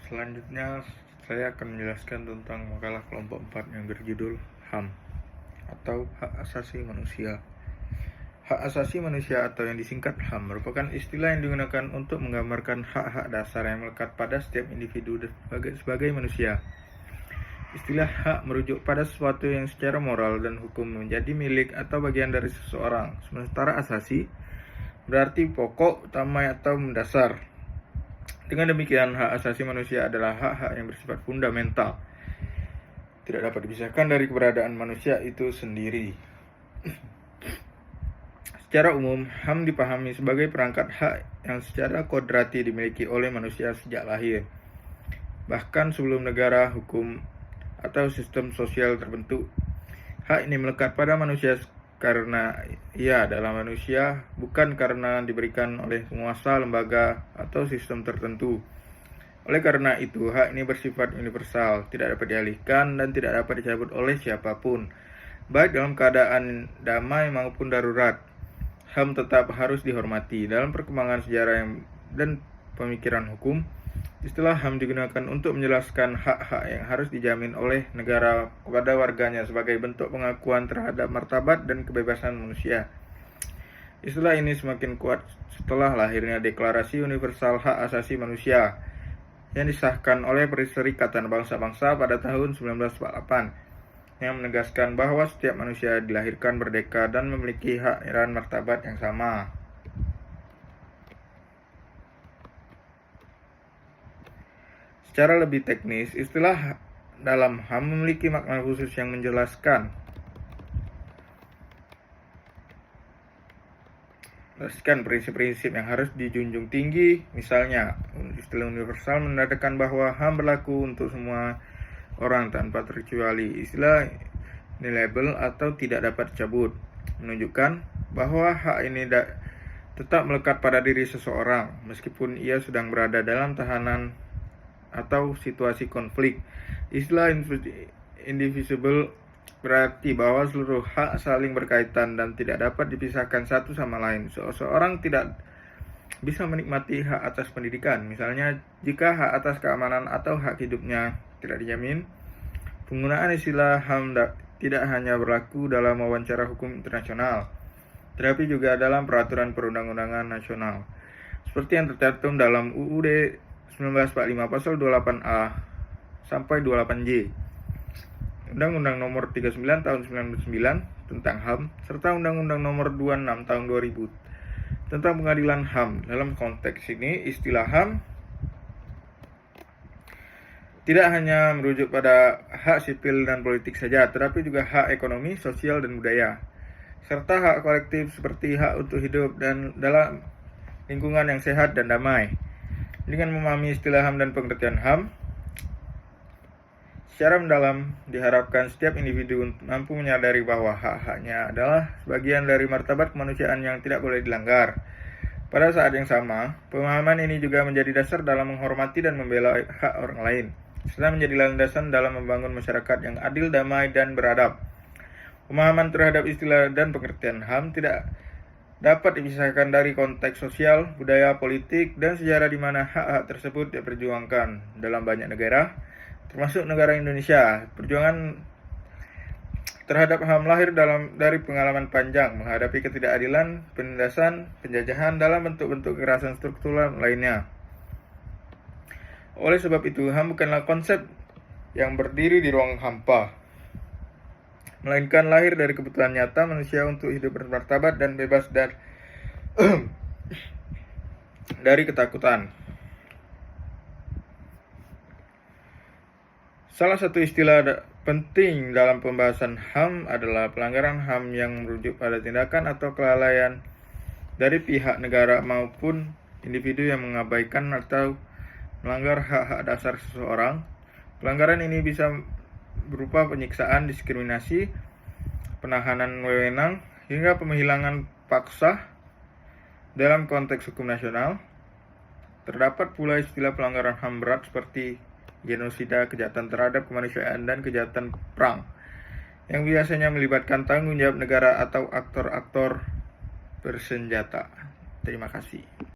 Selanjutnya, saya akan menjelaskan tentang makalah kelompok 4 yang berjudul HAM atau Hak Asasi Manusia. Hak asasi manusia atau yang disingkat HAM merupakan istilah yang digunakan untuk menggambarkan hak-hak dasar yang melekat pada setiap individu sebagai manusia. Istilah hak merujuk pada sesuatu yang secara moral dan hukum menjadi milik atau bagian dari seseorang, sementara asasi berarti pokok, utama, atau mendasar. Dengan demikian, hak asasi manusia adalah hak-hak yang bersifat fundamental, tidak dapat dipisahkan dari keberadaan manusia itu sendiri. Secara umum, HAM dipahami sebagai perangkat hak yang secara kodrati dimiliki oleh manusia sejak lahir, bahkan sebelum negara, hukum, atau sistem sosial terbentuk. Hak ini melekat pada manusia karena ia adalah manusia, bukan karena diberikan oleh penguasa, lembaga, atau sistem tertentu. Oleh karena itu, hak ini bersifat universal, tidak dapat dialihkan dan tidak dapat dicabut oleh siapapun, baik dalam keadaan damai maupun darurat. HAM tetap harus dihormati. Dalam perkembangan sejarah dan pemikiran hukum, istilah HAM digunakan untuk menjelaskan hak-hak yang harus dijamin oleh negara kepada warganya sebagai bentuk pengakuan terhadap martabat dan kebebasan manusia. Istilah ini semakin kuat setelah lahirnya Deklarasi Universal Hak Asasi Manusia yang disahkan oleh Perserikatan Bangsa-Bangsa pada tahun 1948, yang menegaskan bahwa setiap manusia dilahirkan merdeka dan memiliki hak dan martabat yang sama. Secara lebih teknis, istilah dalam HAM memiliki makna khusus yang menjelaskan prinsip-prinsip yang harus dijunjung tinggi. Misalnya, istilah universal menandakan bahwa HAM berlaku untuk semua orang tanpa terkecuali. Istilah inalienable atau tidak dapat dicabut menunjukkan bahwa hak ini tetap melekat pada diri seseorang meskipun ia sedang berada dalam tahanan atau situasi konflik. Istilah indivisible berarti bahwa seluruh hak saling berkaitan dan tidak dapat dipisahkan satu sama lain. Seseorang tidak bisa menikmati hak atas pendidikan, misalnya jika hak atas keamanan atau hak hidupnya tidak dijamin. Penggunaan istilah HAM tidak hanya berlaku dalam wawancara hukum internasional, tetapi juga dalam peraturan perundang-undangan nasional, seperti yang tercantum dalam UUD 1945 pasal 28A sampai 28J, Undang-Undang Nomor 39 Tahun 1999 tentang HAM, serta Undang-Undang Nomor 26 Tahun 2000 tentang pengadilan HAM. Dalam konteks ini, istilah HAM tidak hanya merujuk pada hak sipil dan politik saja, tetapi juga hak ekonomi, sosial, dan budaya, serta hak kolektif seperti hak untuk hidup dan dalam lingkungan yang sehat dan damai. Dengan memahami istilah HAM dan pengertian HAM secara mendalam, diharapkan setiap individu mampu menyadari bahwa hak-haknya adalah bagian dari martabat kemanusiaan yang tidak boleh dilanggar. Pada saat yang sama, pemahaman ini juga menjadi dasar dalam menghormati dan membela hak orang lain, serta menjadi landasan dalam membangun masyarakat yang adil, damai, dan beradab. Pemahaman terhadap istilah dan pengertian HAM tidak dapat dipisahkan dari konteks sosial, budaya, politik, dan sejarah di mana hak-hak tersebut diperjuangkan dalam banyak negara, termasuk negara Indonesia. Perjuangan terhadap HAM lahir dari pengalaman panjang menghadapi ketidakadilan, penindasan, penjajahan dalam bentuk-bentuk kekerasan struktural lainnya. Oleh sebab itu, HAM bukanlah konsep yang berdiri di ruang hampa, melainkan lahir dari kebutuhan nyata manusia untuk hidup bermartabat dan bebas dari ketakutan. Salah satu istilah penting dalam pembahasan HAM adalah pelanggaran HAM yang merujuk pada tindakan atau kelalaian dari pihak negara maupun individu yang mengabaikan atau melanggar hak-hak dasar seseorang. Pelanggaran ini bisa berupa penyiksaan, diskriminasi, penahanan wewenang, hingga penghilangan paksa. Dalam konteks hukum nasional, terdapat pula istilah pelanggaran HAM berat seperti genosida, kejahatan terhadap kemanusiaan, dan kejahatan perang, yang biasanya melibatkan tanggung jawab negara atau aktor-aktor bersenjata. Terima kasih.